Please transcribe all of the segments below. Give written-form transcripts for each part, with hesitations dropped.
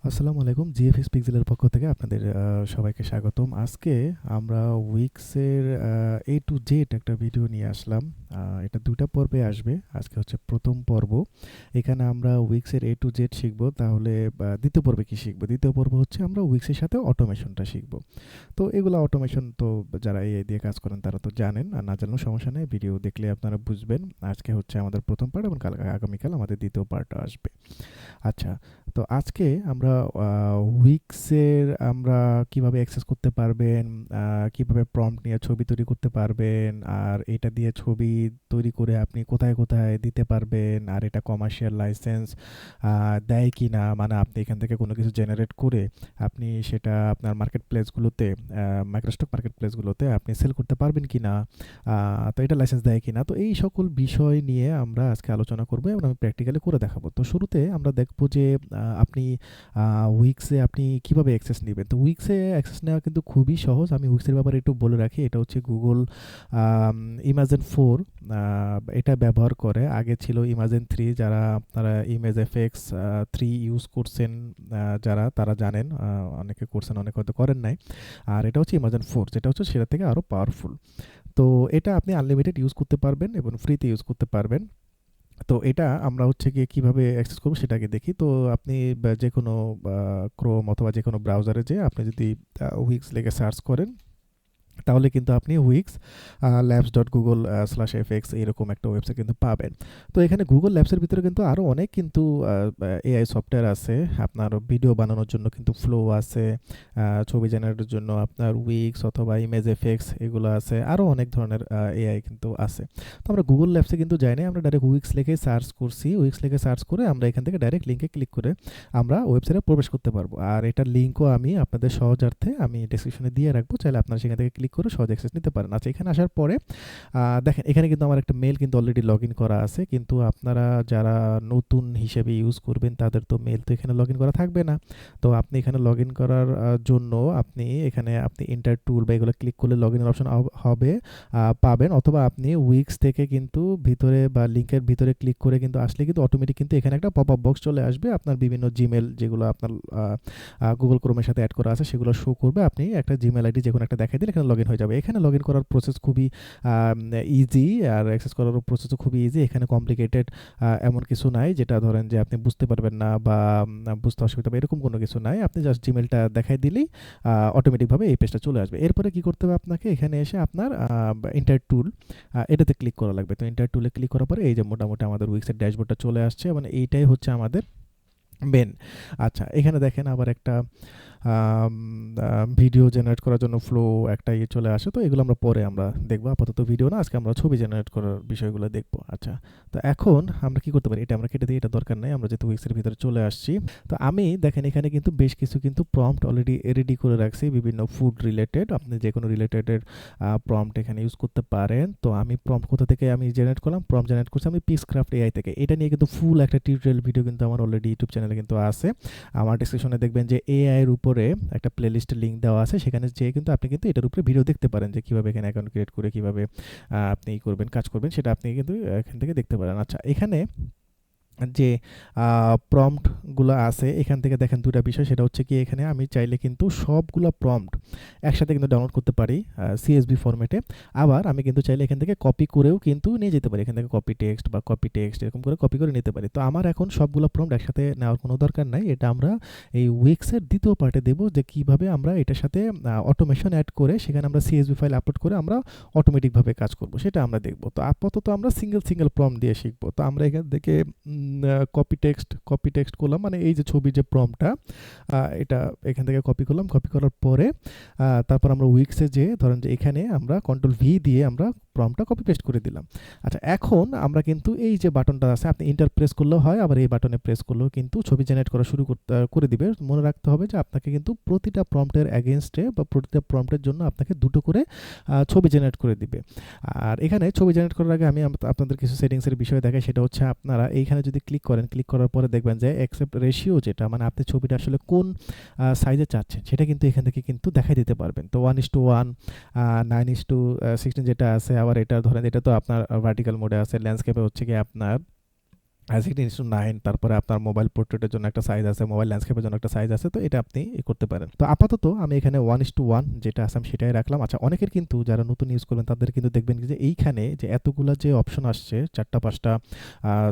আসসালামু আলাইকুম। জিএফএস পিক্সেলের পক্ষ থেকে আপনাদের সবাইকে স্বাগতম। আজকে আমরা উইক্সের A to Z একটা ভিডিও নিয়ে আসলাম। এটা ২ টা পর্বে আসবে। আজকে হচ্ছে ১ম পর্ব। এখানে আমরা উইক্সের A to Z শিখব। তাহলে ২য় পর্বে কি শিখব? ২য় পর্ব হচ্ছে আমরা উইক্সের সাথে অটোমেশনটা শিখব। তো এগুলা অটোমেশন তো যারা এআই দিয়ে কাজ করেন তারা তো জানেন। আর না জানলেও সমস্যা নেই। ভিডিও দেখলে আপনারা বুঝবেন। আজকে হচ্ছে আমাদের ১ম পার্ট এবং আগামীকাল আমাদের ২য় পার্ট আসবে। আচ্ছা, তো আজকে আমরা উইক্সের আমরা কিভাবে অ্যাক্সেস করতে পারবেন, কিভাবে প্রম্পট নিয়ে ছবি তৈরি করতে পারবেন, আর এটা দিয়ে ছবি তৈরি করে আপনি কোথায় কোথায় দিতে পারবেন, আর এটা কমার্শিয়াল লাইসেন্স দেয় কি না, মানে আপনি এখান থেকে কোনো কিছু জেনারেট করে আপনি সেটা আপনার মার্কেট প্লেসগুলোতে, মাইক্রোস্টক মার্কেট প্লেসগুলোতে আপনি সেল করতে পারবেন কি না, তো এটা লাইসেন্স দেয় কি না। তো এই সকল বিষয় নিয়ে আমরা আজকে আলোচনা করব এবং আমি প্র্যাকটিক্যালি করে দেখাবো। তো শুরুতে আমরা দেখব যে আপনি উইক্সে আপনি কিভাবে অ্যাক্সেস নিবেন। তো উইক্সে অ্যাক্সেস নেওয়া কিন্তু খুবই সহজ। আমি উইক্সের ব্যাপারে একটু বলে রাখি। এটা হচ্ছে গুগল ইমাজেন 4 এটা ব্যবহার করে। আগে ছিল ইমাজেন 3, যারা আপনারা ইমেজ এফএক্স 3 ইউজ করছেন, যারা তারা জানেন। অনেকে করছেন, অনেকে হয়তো করেন নাই। আর এটা হচ্ছে ইমাজেন 4, যেটা হচ্ছে সেটা থেকে আরও পাওয়ারফুল। তো এটা আপনি আনলিমিটেড ইউজ করতে পারবেন এবং ফ্রিতে ইউজ করতে পারবেন। তো এটা আমরা হচ্ছে গিয়ে কিভাবে অ্যাক্সেস করব সেটা আগে দেখি। তো আপনি যেকোনো ক্রোম অথবা যেকোনো ব্রাউজারে যেয়ে আপনি যদি উইক্স লিখে সার্চ করেন, তাহলে কিন্তু আপনি উইক্স labs.google/fx এরকম একটা ওয়েবসাইট কিন্তু পাবেন। তো এখানে গুগল ল্যাবসের ভিতরে কিন্তু আরও অনেক কিন্তু এআই সফটওয়্যার আছে। আপনার ভিডিও বানানোর জন্য কিন্তু ফ্লো আছে, ছবি জেনারেটের জন্য আপনার উইক্স অথবা ইমেজ এফএক্স এগুলো আছে, আরও অনেক ধরনের এআই কিন্তু আছে। তো আমরা গুগল ল্যাবসে কিন্তু যাই নাই, আমরা ডাইরেক্ট উইক্স লিখে সার্চ করছি। উইক্স লিখে সার্চ করে আমরা এখান থেকে ডাইরেক্ট লিঙ্কে ক্লিক করে আমরা ওয়েবসাইটে প্রবেশ করতে পারবো। আর এটার লিঙ্কও আমি আপনাদের সহজার্থে আমি ডেসক্রিপশনে দিয়ে রাখবো, চাইলে আপনারা সেখান থেকে ক্লিক করে সহজ অ্যাক্সেস নিতে পারেন। আচ্ছা, এখানে আসার পরে দেখেন এখানে কিন্তু আমার একটা মেল কিন্তু অলরেডি লগ ইন করা আছে, কিন্তু আপনারা যারা নতুন হিসেবে ইউজ করবেন তাদের তো মেল তো এখানে লগ ইন করা থাকবে না। তো আপনি এখানে লগ ইন করার জন্য আপনি এখানে আপনি এন্টার টুল বা এগুলো ক্লিক করলে লগ ইনের অপশন হবে, পাবেন। অথবা আপনি উইক্স থেকে কিন্তু ভিতরে বা লিঙ্কের ভিতরে ক্লিক করে কিন্তু আসলে কিন্তু অটোমেটিক কিন্তু এখানে একটা পপ আপ বক্স চলে আসবে। আপনার বিভিন্ন জিমেল যেগুলো আপনার গুগল ক্রোমের সাথে অ্যাড করা আছে সেগুলো শো করবে। আপনি একটা জিমেল আইডি যেকোনো একটা দেখাই দিলে এখানে লগ ইন হয়ে যাবে। এখানে লগ ইন করার প্রসেস খুবই ইজি, আর অ্যাক্সেস করারও প্রসেসও খুবই ইজি। এখানে কমপ্লিকেটেড এমন কিছু নাই যেটা ধরেন যে আপনি বুঝতে পারবেন না বা বুঝতে অসুবিধা হবে, এরকম কোনো কিছু নাই। আপনি জাস্ট জিমেলটা দেখাই দিলেই অটোমেটিকভাবে এই পেজটা চলে আসবে। এরপরে কি করতে হবে আপনাকে, এখানে এসে আপনার ইন্টার টুল এটাতে ক্লিক করা লাগবে। তো ইন্টার টুলে ক্লিক করার পরে এই যে মোটামুটি আমাদের উইক্সের ড্যাশবোর্ডটা চলে আসছে, মানে এইটাই হচ্ছে আমাদের মেন। আচ্ছা, এখানে দেখেন আবার একটা আম আ ভিডিও জেনারেট করার জন্য ফ্লো একটা চলে আসে। তো এগুলো আমরা পরে আমরা দেখব। আপাতত ভিডিও না, আজকে আমরা ছবি জেনারেট করার বিষয়গুলো দেখব। আচ্ছা, তো এখন আমরা কি করতে পারি? এটা আমরা কেটে দেই, এটা দরকার নাই। আমরা যেহেতু উইক্সের ভিতরে চলে আসছি। তো আমি দেখেন এখানে কিন্তু বেশ কিছু কিন্তু প্রম্পট অলরেডি রেডি করে রাখছি, বিভিন্ন ফুড রিলেটেড। আপনি যেকোনো রিলেটেড এর প্রম্পট এখানে ইউজ করতে পারেন। তো আমি প্রম্পট কোথা থেকে আমি জেনারেট করলাম? প্রম্পট জেনারেট করছি আমি পিক্সক্রাফট এআই থেকে। এটা নিয়ে কিন্তু ফুল একটা টিউটোরিয়াল ভিডিও কিন্তু আমার অলরেডি ইউটিউব চ্যানেলে কিন্তু আছে। আমার ডেসক্রিপশনে দেখবেন যে এআই এর উপরে একটা প্লেলিস্টের লিঙ্ক দেওয়া আছে, সেখানে যেয়ে কিন্তু আপনি কিন্তু এটার উপরে ভিডিও দেখতে পারেন যে কীভাবে এখানে অ্যাকাউন্ট ক্রিয়েট করে কীভাবে আপনি করবেন, কাজ করবেন, সেটা আপনি কিন্তু এখান থেকে দেখতে পারেন। আচ্ছা, এখানে যে প্রম্পটগুলো আছে এখান থেকে দেখেন দুটা বিষয়, সেটা হচ্ছে কি এখানে আমি চাইলে কিন্তু সবগুলো প্রম্পট একসাথে কিন্তু ডাউনলোড করতে পারি সিএসভি ফরম্যাটে। আবার আমি কিন্তু চাইলে এখান থেকে কপি করেও কিন্তু নিয়ে যেতে পারি, এখান থেকে কপি টেক্সট বা কপি টেক্সট এরকম করে কপি করে নিতে পারি। তো আমার এখন সবগুলো প্রম্পট একসাথে নেওয়ার কোনো দরকার নাই। এটা আমরা এই উইক্সের দ্বিতীয় পার্টে দেবো, যে কীভাবে আমরা এটার সাথে অটোমেশন অ্যাড করে সেখানে আমরা সিএসভি ফাইল আপলোড করে আমরা অটোমেটিকভাবে কাজ করব, সেটা আমরা দেখব। তো আপাতত আমরা সিঙ্গেল সিঙ্গেল প্রম্পট দিয়ে শিখবো। তো আমরা এখান থেকে কপি টেক্সট করলাম, মানে এই যে ছবির যে প্রম্পটটা, এটা এখান থেকে কপি করলাম। কপি করার পরে তারপর আমরা উইক্সে যে ধরেন যে এখানে আমরা কন্ট্রোল ভি দিয়ে আমরা প্রম্পটটা কপি পেস্ট করে দিলাম। আচ্ছা, এখন আমরা কিন্তু এই যে বাটনটা আছে, আপনি ইন্টার প্রেস করলেও হয়, আবার এই বাটনে প্রেস করলেও কিন্তু ছবি জেনারেট করা শুরু করে দিবে। মনে রাখতে হবে যে আপনাকে কিন্তু প্রতিটা প্রম্পটের এগেনস্টে বা প্রতিটা প্রম্পটের জন্য আপনাকে দুটো করে ছবি জেনারেট করে দিবে। আর এখানে ছবি জেনারেট করার আগে আমি আপনাদের কিছু সেটিংসের বিষয় দেখাই, সেটা হচ্ছে আপনারা এইখানে যদি ক্লিক করেন, ক্লিক করার পরে দেখবেন যে অ্যাকসেপ্ট রেশিও, যেটা মানে আপনি ছবিটা আসলে কোন সাইজে চাচ্ছেন সেটা কিন্তু এখান থেকে কিন্তু দেখাই দিতে পারবেন। তো 1:1, 9:16 যেটা আছে, আবার এটা ধরেন এটা তো আপনার ভার্টিক্যাল মোডে আছে, ল্যান্ডস্কেপে হচ্ছে কি আপনার 16:9, তারপরে আপনার মোবাইল পোর্ট্রেটের জন্য একটা সাইজ আছে, মোবাইল ল্যান্ডস্কেপের জন্য একটা সাইজ আছে। তো এটা আপনি করতে পারেন। তো আপাতত আমি এখানে 1:1 যেটা আছে আমি সেটাই রাখলাম। আচ্ছা, অনেকের কিন্তু যারা নতুন ইউজ করবেন তাদের কিন্তু দেখবেন যে এইখানে যে এতগুলা যে অপশন আসছে, ৪টা ৫টা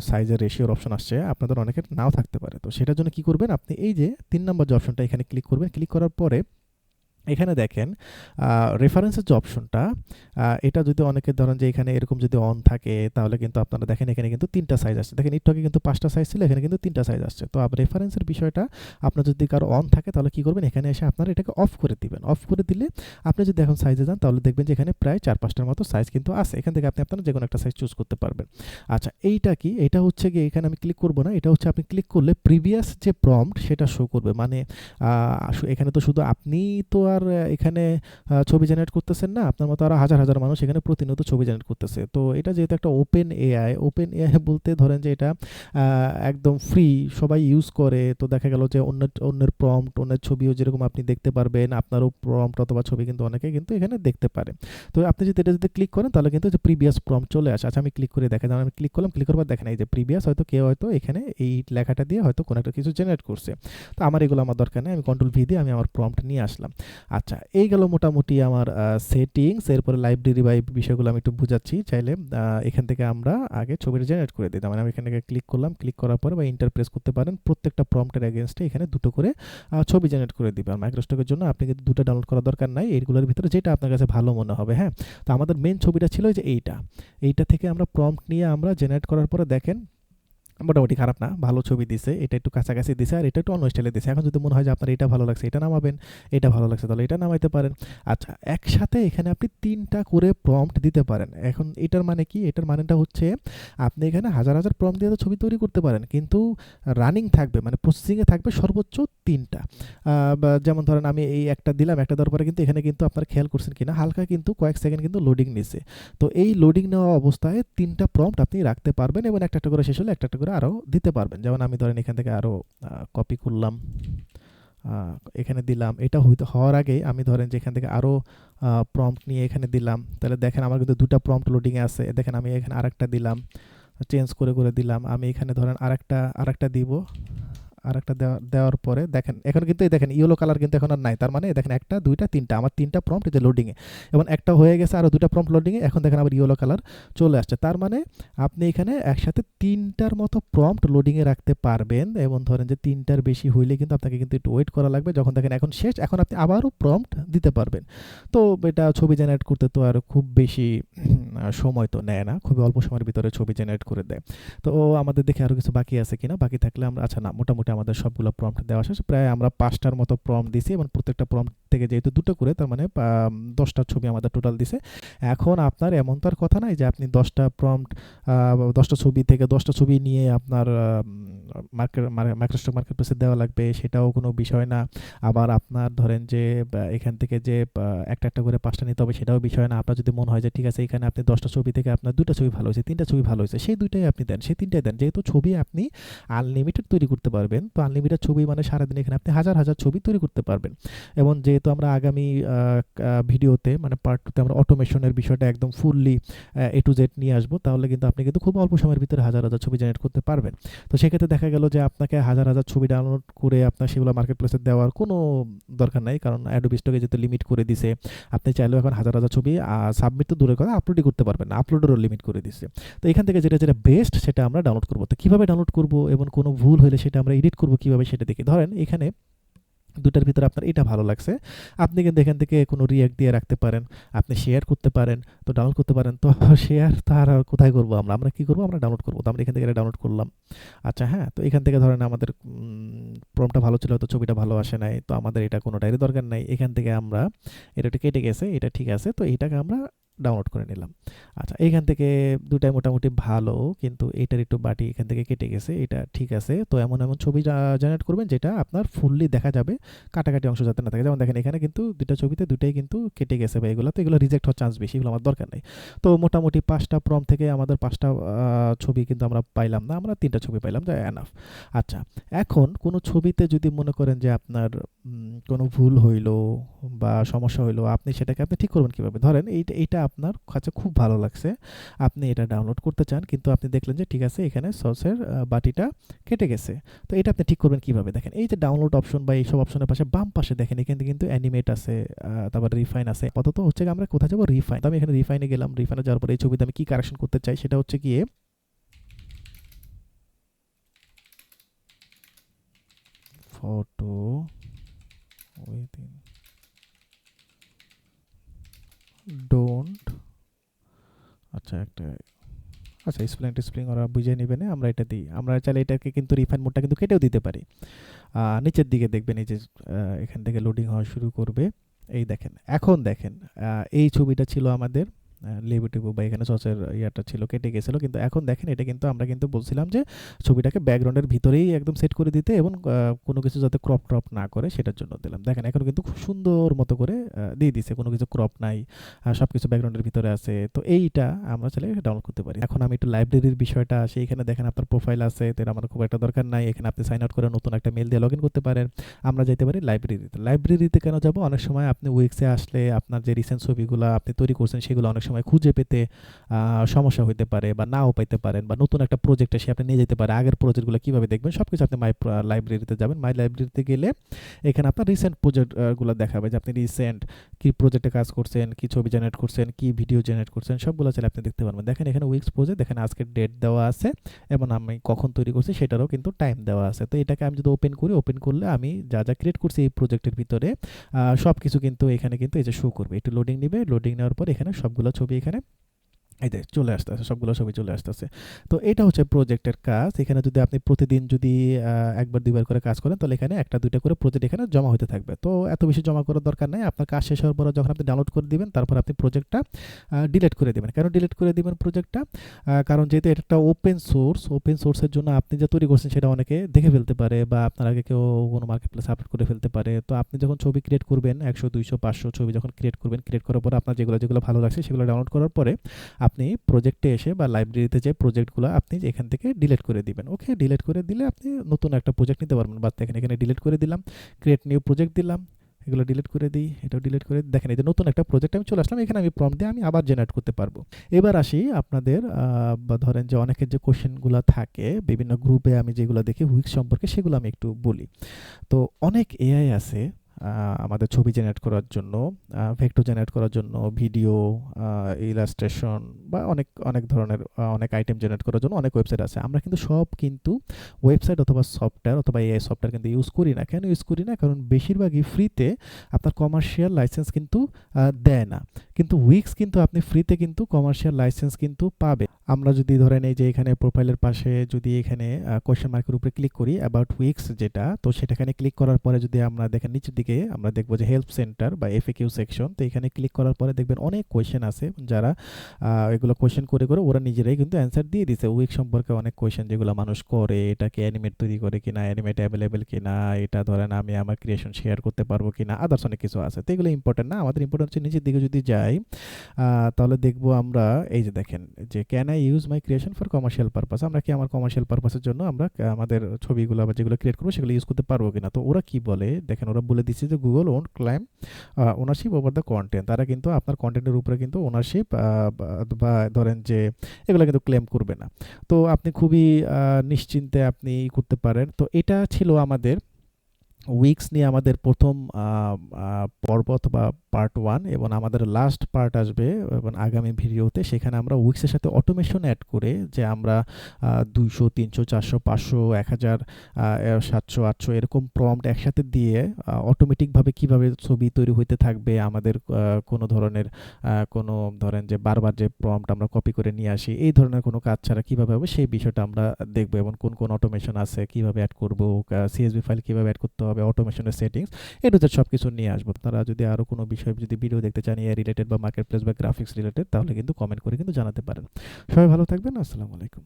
সাইজের রেশিওর অপশন আসছে, আপনাদের অনেকের নাও থাকতে পারে। তো সেটার জন্য কি করবেন, আপনি এই যে ৩ নাম্বার যে অপশনটা এখানে ক্লিক করবেন। ক্লিক করার পরে এখানে দেখেন রেফারেন্সের যে অপশনটা, এটা যদি অনেকে ধরেন যে এখানে এরকম যদি অন থাকে তাহলে কিন্তু আপনারা দেখেন এখানে কিন্তু ৩টা সাইজ আসছে। দেখেন একটু আগে কিন্তু ৫টা সাইজ ছিল, এখানে কিন্তু ৩টা সাইজ আসছে। তো রেফারেন্সের বিষয়টা আপনার যদি কারো অন থাকে তাহলে কি করবেন, এখানে এসে আপনারা এটাকে অফ করে দিবেন। অফ করে দিলে আপনি যদি এখন সাইজে যান তাহলে দেখবেন যে এখানে প্রায় ৪-৫টার মতো সাইজ কিন্তু আছে। এখান থেকে আপনি আপনার যেকোনো একটা সাইজ চুজ করতে পারবেন। আচ্ছা, এইটা কি? এটা হচ্ছে গিয়ে এখানে আমি ক্লিক করব না। এটা হচ্ছে আপনি ক্লিক করলে প্রিভিয়াস যে প্রম্পট সেটা শো করবে। মানে এখানে তো শুধু আপনি তো আর এখানে ছবি জেনারেট করতেছেন না, আপনার মতো আরো হাজার মানুষ এখানে প্রতিনিয়ত ছবি জেনারেট করতেছে। তো এটা যেহেতু একটা ওপেন এআই বলতে ধরেন যে এটা একদম ফ্রি, সবাই ইউজ করে। তো দেখা গেল যে অন্যের প্রম্পট, অন্যের ছবিও যেরকম আপনি দেখতে পারবেন, আপনারও প্রম্পট অথবা ছবি কিন্তু অনেকে কিন্তু এখানে দেখতে পারে। তো আপনি যদি এটা যদি ক্লিক করেন তাহলে কিন্তু যে প্রিভিয়াস প্রম্পট চলে আসে। আচ্ছা, আমি ক্লিক করে দেখা যেমন আমি ক্লিক করলাম, ক্লিক করার পর দেখেন এই যে প্রিভিয়াস, হয়তো কেউ হয়তো এখানে এই লেখাটা দিয়ে হয়তো কোনো একটা কিছু জেনারেট করছে। তো আমার এগুলো আমার দরকার নেই, আমি কন্ট্রোল ভি দিয়ে আমি আমার প্রম্পট নিয়ে আসলাম। আচ্ছা, এই গেল মোটামুটি আমার সেটিংস। এরপরে লাইব্রেরি বা এই বিষয়গুলো আমি একটু বুঝাচ্ছি। চাইলে এখান থেকে আমরা আগে ছবিটা জেনারেট করে দিতাম। মানে আমি এখান থেকে ক্লিক করলাম, ক্লিক করার পরে বা ইন্টার প্রেস করতে পারেন, প্রত্যেকটা প্রম্পটের এগেনস্টে এখানে দুটো করে ছবি জেনারেট করে দিবেন। মাইক্রোস্টকের জন্য আপনি কিন্তু দুটো ডাউনলোড করার দরকার নাই, এইগুলোর ভিতরে যেটা আপনার কাছে ভালো মনে হবে। হ্যাঁ, তো আমাদের মেন ছবিটা ছিল যে এইটা থেকে আমরা প্রম্পট নিয়ে আমরা জেনারেট করার পরে দেখেন মোটামুটি খারাপ না, ভালো ছবি দিছে। এটা একটু কাছাকাছি দিছে আর এটা একটু অন্য স্টাইলে দিছে। এখন যদি মনে হয় যে আপনার এটা ভালো লাগছে, এটা নামাবেন, এটা ভালো লাগছে তাহলে এটা নামাইতে পারেন। আচ্ছা, একসাথে এখানে আপনি ৩টা করে প্রম্পট দিতে পারেন। এখন এটার মানে কি? এটার মানেটা হচ্ছে আপনি এখানে হাজার প্রম্পট দিয়ে তো ছবি তৈরি করতে পারেন, কিন্তু রানিং থাকবে, মানে প্রসেসিংয়ে থাকবে সর্বোচ্চ ৩টা। বা যেমন ধরেন আমি এই একটা দিলাম, একটা দেওয়ার পরে কিন্তু এখানে কিন্তু আপনারা খেয়াল করছেন কিনা হালকা কিন্তু কয়েক সেকেন্ড কিন্তু লোডিং নিছে। তো এই লোডিং নেওয়া অবস্থায় ৩টা প্রম্পট আপনি রাখতে পারবেন এবং একটা করে শেষ হলে একটা করে আরও দিতে পারবেন। যেমন আমি ধরেন এখান থেকে আরও কপি করলাম, এখানে দিলাম। এটা হওয়ার আগে আমি ধরেন যে এখান থেকে আরও প্রম্পট নিয়ে এখানে দিলাম। তাহলে দেখেন আমার কিন্তু 2টা প্রম্পট লোডিংয়ে আছে। দেখেন আমি এখানে আরেকটা দিলাম, চেঞ্জ করে দিলাম। আমি এখানে ধরেন আরেকটা দিব। আরেকটা দেওয়ার পরে দেখেন এখন কিন্তু এই দেখেন ইয়েলো কালার কিন্তু এখন আর নাই। তার মানে দেখেন ১টা ২টা ৩টা আমার ৩টা প্রম্পট এই যে লোডিংয়ে, এবং একটা হয়ে গেছে আরও 2টা প্রম্পট লোডিংয়ে। এখন দেখেন আবার ইয়েলো কালার চলে আসছে। তার মানে আপনি এখানে একসাথে ৩টার মতো প্রম্পট লোডিংয়ে রাখতে পারবেন, এবং ধরেন যে ৩টার বেশি হইলে কিন্তু আপনাকে কিন্তু একটু ওয়েট করা লাগবে। যখন দেখেন এখন শেষ, এখন আপনি আবারও প্রম্পট দিতে পারবেন। তো এটা ছবি জেনারেট করতে তো আর খুব বেশি সময় তো নেয় না, খুবই অল্প সময়ের ভিতরে ছবি জেনারেট করে দেয়। তো আমাদের দেখে আরও কিছু বাকি আছে কিনা, বাকি থাকলে আমরা, আচ্ছা না, মোটামুটি আমাদের সবগুলো প্রম্পট দেওয়া শেষ। প্রায় আমরা 5টার মতো প্রম্পট দিছি এবং প্রত্যেকটা প্রম্পট থেকে যেহেতু দুটো করে, তার মানে 10টা ছবি আমাদের টোটাল দিছে। এখন আপনার এমন তো আর কথা নাই যে আপনি 10টা প্রম্পট 10টা ছবি থেকে 10টা ছবি নিয়ে আপনার মাইক্রোসফট মার্কেট প্লেসে দেওয়া লাগবে, সেটাও কোনো বিষয় না। আবার আপনার ধরেন যে এখান থেকে যে একটা করে 5টা নিতে হবে, সেটাও বিষয় না। আপনার যদি মনে হয় যে ঠিক আছে এখানে আপনি 10টা ছবি থেকে আপনার 2টা ছবি ভালো হয়েছে, 3টা ছবি ভালো হয়েছে, সেই 2টাই আপনি দেন, সেই 3টাই দেন। যেহেতু ছবি আপনি আনলিমিটেড তৈরি করতে পারবেন, তো আনলিমিটেড ছবি মানে সারাদিন এখানে আপনি হাজার ছবি তৈরি করতে পারবেন। এবং যেহেতু আমরা আগামী ভিডিওতে মানে পার্ট 2তে আমরা অটোমেশনের বিষয়টা একদম ফুললি এ টু জেড নিয়ে আসবো, তাহলে কিন্তু আপনি কিন্তু খুব অল্প সময়ের ভিতরে হাজার ছবি জেনারেট করতে পারবেন। তো সেক্ষেত্রে দেখা গেল যে আপনাকে হাজার ছবি ডাউনলোড করে আপনার সেগুলো মার্কেট প্লেসে দেওয়ার কোনো দরকার নাই, কারণ অ্যাডোবি স্টকে যেহেতু লিমিট করে দিছে, আপনি চাইলেও এখন হাজার ছবি সাবমিট তো দূরের কথা, আপলোডই করতে পারবেন না, আপলোডেরও লিমিট করে দিচ্ছে। তো এখান থেকে যেটা বেস্ট সেটা আমরা ডাউনলোড করবো। তো কীভাবে ডাউনলোড করবো এবং কোনো ভুল হলে সেটা আমরা এডিট করবো কীভাবে সেটা দেখি। ধরেন এখানে 2টার ভিতরে আপনার এটা ভালো লাগছে, আপনি কিন্তু এখান থেকে কোনো রিঅ্যাক্ট দিয়ে রাখতে পারেন, আপনি শেয়ার করতে পারেন, তো ডাউনলোড করতে পারেন। তো শেয়ার তো আর কোথায় করবো আমরা কী করবো, আমরা ডাউনলোড করবো। তো আমরা এখান থেকে এটা ডাউনলোড করলাম। আচ্ছা হ্যাঁ, তো এখান থেকে ধরেন আমাদের প্রম্পটটা ভালো ছিল, হয়তো ছবিটা ভালো আসে নাই, তো আমাদের এটা কোনোটারই দরকার নাই। এখান থেকে আমরা এটা একটু কেটে গেছে, এটা ঠিক আছে, তো এটাকে আমরা ডাউনলোড করে নিলাম। আচ্ছা, এইখান থেকে 2টাই মোটামুটি ভালো, কিন্তু এটার একটু বাটি এখান থেকে কেটে গেছে, এটা ঠিক আছে। তো এমন ছবি জেনারেট করবেন যেটা আপনার ফুললি দেখা যাবে, কাটাকাটি অংশ যাতে না থাকে। যেমন দেখেন এখানে কিন্তু 2টা ছবিতে 2টাই কিন্তু কেটে গেছে, বা এগুলো তো এগুলো রিজেক্ট হওয়ার চান্স বেশি, এগুলো আমার দরকার নেই। তো মোটামুটি 5টা প্রম্পট থেকে আমাদের 5টা ছবি কিন্তু আমরা পাইলাম না, আমরা 3টা ছবি পাইলাম, যা এনাফ। আচ্ছা, এখন কোনো ছবিতে যদি মনে করেন যে আপনার কোনো ভুল হইলো বা সমস্যা হইলো, আপনি সেটাকে আপনি ঠিক করবেন কীভাবে? ধরেন এইটা আপনার কাছে খুব ভালো লাগছে, আপনি এটা ডাউনলোড করতে চান, কিন্তু আপনি দেখলেন যে ঠিক আছে এখানে সসের বাটিটা কেটে গেছে। তো এটা আপনি ঠিক করবেন কিভাবে? দেখেন এই যে ডাউনলোড অপশন বা এইসব অপশনের পাশে বাম পাশে দেখেন এখানে কিন্তু অ্যানিমেট আছে, তারপর রিফাইন আছে। আপাতত হচ্ছে আমরা কোথায় যাবো? রিফাইন। তো আমি এখানে রিফাইনে গেলাম। রিফাইনে যাওয়ার পরে এই ছবিতে আমি কি কারেকশন করতে চাই সেটা হচ্ছে গিয়ে ফটো উইদিন ডোন্ট, আচ্ছা একটা, আচ্ছা স্প্লিং টিস্প্লিং ওরা বুঝে নেবে না, আমরা এটা দিই। আমরা চাইলে এটাকে কিন্তু রিফাইন মোডটা কিন্তু কেটেও দিতে পারি। নিচের দিকে দেখবেন এই যে এখান থেকে লোডিং হওয়া শুরু করবে। এই দেখেন, এখন দেখেন এই ছবিটা ছিল আমাদের লেবু টেবু বা এখানে সসের ইয়াটা ছিল কেটে গেছিলো, কিন্তু এখন দেখেন এটা কিন্তু আমরা কিন্তু বলছিলাম যে ছবিটাকে ব্যাকগ্রাউন্ডের ভিতরেই একদম সেট করে দিতে এবং কোনো কিছু যাতে ক্রপ ট্রপ না করে সেটার জন্য দিলাম। দেখেন এখন কিন্তু খুব সুন্দর মতো করে দিয়ে দিছে, কোনো কিছু ক্রপ নাই, সব কিছু ব্যাকগ্রাউন্ডের ভিতরে আছে। তো এইটা আমরা চাইলে ডাউনলোড করতে পারি। এখন আমি একটু লাইব্রেরির বিষয়টা আসি। এখানে দেখেন আপনার প্রোফাইল আছে, তো এটা আমার খুব একটা দরকার নাই। এখানে আপনি সাইন আউট করে নতুন একটা মেল দিয়ে লগ ইন করতে পারেন। আমরা যাইতে পারি লাইব্রেরিতে। লাইব্রেরিতে কেন যাব? অনেক সময় আপনি উইক্সে আসলে আপনার যে রিসেন্ট ছবিগুলো আপনি তৈরি করছেন সেগুলো অনেক সময় খুঁজে পেতে সমস্যা হইতে পারে বা নাও পাইতে পারেন, বা নতুন একটা প্রজেক্টে সে আপনি নিয়ে যেতে পারে। আগের প্রজেক্টগুলো কীভাবে দেখবেন সব কিছু আপনি মাই লাইব্রেরিতে যাবেন। মাই লাইব্রেরিতে গেলে এখানে আপনার রিসেন্ট প্রজেক্টগুলো দেখাবে যে আপনি রিসেন্ট কী প্রজেক্টে কাজ করছেন, কী ছবি জেনারেট করছেন, কী ভিডিও জেনারেট করছেন, সবগুলো চাইলে আপনি দেখতে পারবেন। দেখেন এখানে উইক্স প্রজেক্ট, দেখেন আজকের ডেট দেওয়া আছে এবং আমি কখন তৈরি করছি সেটারও কিন্তু টাইম দেওয়া আছে। তো এটাকে আমি যদি ওপেন করি, ওপেন করলে আমি যা যা ক্রিয়েট করছি এই প্রজেক্টের ভিতরে সব কিছু কিন্তু এখানে কিন্তু এই যে শো করবে। একটু লোডিং নিবে, লোডিং নেওয়ার পর এখানে সবগুলো ছবি এখানে এই যে চলে আসতেছে, সবগুলো ছবি চলে আসতেছে। তো এটা হচ্ছে প্রজেক্টের কাজ। এখানে যদি আপনি প্রতিদিন যদি একবার দুইবার করে কাজ করেন তাহলে এখানে একটা দুইটা করে প্রজেক্ট এখানে জমা হতে থাকবে। তো এত বেশি জমা করার দরকার নেই। আপনার কাজ শেষ হওয়ার পরে যখন আপনি ডাউনলোড করে দিবেন তারপর আপনি প্রজেক্টটা ডিলিট করে দিবেন। কেন ডিলিট করে দিবেন প্রজেক্টটা? কারণ যেহেতু এটা একটা ওপেন সোর্স, ওপেন সোর্সের জন্য আপনি যা তৈরি করছেন সেটা অনেকে দেখে ফেলতে পারে বা আপনার আগে কেউ কোনো মার্কেট প্লেসে আপলোড করে ফেলতে পারে। তো আপনি যখন ছবি ক্রিয়েট করবেন 100, 200, 500 ছবি যখন ক্রিয়েট করবেন, ক্রিয়েট করার পরে আপনার যেগুলো যেগুলো ভালো লাগছে সেগুলো ডাউনলোড করার পরে আপনি প্রজেক্টে এসে বা লাইব্রেরিতে যে প্রজেক্টগুলো আপনি এখান থেকে ডিলিট করে দিবেন। ওকে, ডিলিট করে দিলে আপনি নতুন একটা প্রজেক্ট নিতে পারবেন। বাস দেখেন এখানে ডিলিট করে দিলাম, ক্রিয়েট নিউ প্রজেক্ট দিলাম, এগুলো ডিলিট করে দিই, এটাও ডিলিট করে দেখেন এই যে নতুন একটা প্রজেক্ট আমি চলে আসলাম। এখানে আমি প্রম্পট দিয়ে আমি আবার জেনারেট করতে পারবো। এবার আসি আপনাদের বা ধরেন যে অনেকের যে কোশ্চেনগুলো থাকে বিভিন্ন গ্রুপে আমি যেগুলো দেখি উইক্স সম্পর্কে সেগুলো আমি একটু বলি। তো অনেক এআই আছে আমাদের ছবি জেনারেট করার জন্য, ভেক্টর জেনারেট করার জন্য, ভিডিও, ইলাস্ট্রেশন বা অনেক অনেক ধরনের অনেক আইটেম জেনারেট করার জন্য অনেক ওয়েবসাইট আছে। আমরা কিন্তু সব কিন্তু ওয়েবসাইট অথবা সফটওয়্যার অথবা এআই সফটওয়্যার কিন্তু ইউজ করি না। কেন ইউজ করি না? কারণ বেশিরভাগই ফ্রিতে, আপনার কমার্শিয়াল লাইসেন্স কিন্তু দেয় না। কিন্তু উইক্স কিন্তু আপনি ফ্রিতে কিন্তু কমার্শিয়াল লাইসেন্স কিন্তু পাবে। আমরা যদি ধরেন এই যে এখানে প্রোফাইলের পাশে যদি এখানে কোয়েশ্চেন মার্কের উপরে ক্লিক করি অ্যাবাউট উইক্স যেটা, তো সেটাখানে ক্লিক করার পরে যদি আমরা দেখেন নিচের দিকে আমরা দেখবো যে হেল্প সেন্টার বা এফএকিউ সেকশন। তো এখানে ক্লিক করার পরে দেখবেন অনেক কোয়েশ্চেন আছে, যারা এগুলো কোয়েশ্চেন করে করে ওরা নিজেরাই কিন্তু অ্যান্সার দিয়ে দিছে উইক সম্পর্কে। অনেক কোয়েশ্চেন যেগুলো মানুষ করে, এটাকে অ্যানিমেট তৈরি করে কিনা, অ্যানিমেট অ্যাভেলেবেল কিনা, এটা ধরেন আমি আমার ক্রিয়েশন শেয়ার করতে পারবো কিনা, আদার্স অনেক কিছু আছে। তো এগুলো ইম্পর্টেন্ট না, আমাদের ইম্পর্টেন্ট হচ্ছে নিচের দিকে যদি যাই তাহলে দেখবো আমরা এই যে দেখেন যে can I use my creation for commercial purpose, আমরা কি আমার কমার্শিয়াল পারপাসের জন্য আমরা আমাদের ছবিগুলো বা যেগুলো ক্রিয়েট করবো সেগুলো ইউজ করতে পারবো কিনা। তো ওরা কি বলে দেখেন, ওরা বলে দিচ্ছে যে Google won't claim ownership over the content. তারা কিন্তু আপনার কন্টেন্টের উপরে কিন্তু ওনারশিপ বা ধরেন যে এগুলো কিন্তু ক্লেম করবে না। তো আপনি খুবই নিশ্চিন্তে আপনি করতে পারেন। তো এটা ছিল আমাদের উইক্স নিয়ে আমাদের প্রথম পর্ব অথবা পার্ট 1, এবং আমাদের লাস্ট পার্ট আসবে এবং আগামী ভিডিওতে। সেখানে আমরা উইক্সের সাথে অটোমেশন অ্যাড করে যে আমরা 200, 300, 400, 500, 1000, 700, 800 এরকম প্রম্পট একসাথে দিয়ে অটোমেটিকভাবে কিভাবে ছবি তৈরি হইতে থাকবে, আমাদের কোনো ধরনের কোনো ধরেন যে বারবার যে প্রম্পট আমরা কপি করে নিয়ে আসি এই ধরনের কোনো কাজ ছাড়া কিভাবে হবে সেই বিষয়টা আমরা দেখবো, এবং কোন কোন অটোমেশন আছে, কিভাবে অ্যাড করবো, সিএসভি ফাইল কিভাবে অ্যাড করতে হবে, অটোমেশনের সেটিংস সব কিছু নিয়ে আসবো। তারা যদি আরও কোনো বিষয় যদি ভিডিও দেখতে চান এআই রিলেটেড বা মার্কেট প্লেস বা গ্রাফিক্স রিলেটেড, তাহলে কিন্তু কমেন্ট করে কিন্তু জানাতে পারেন। সবাই ভালো থাকবেন। আসসালামু আলাইকুম।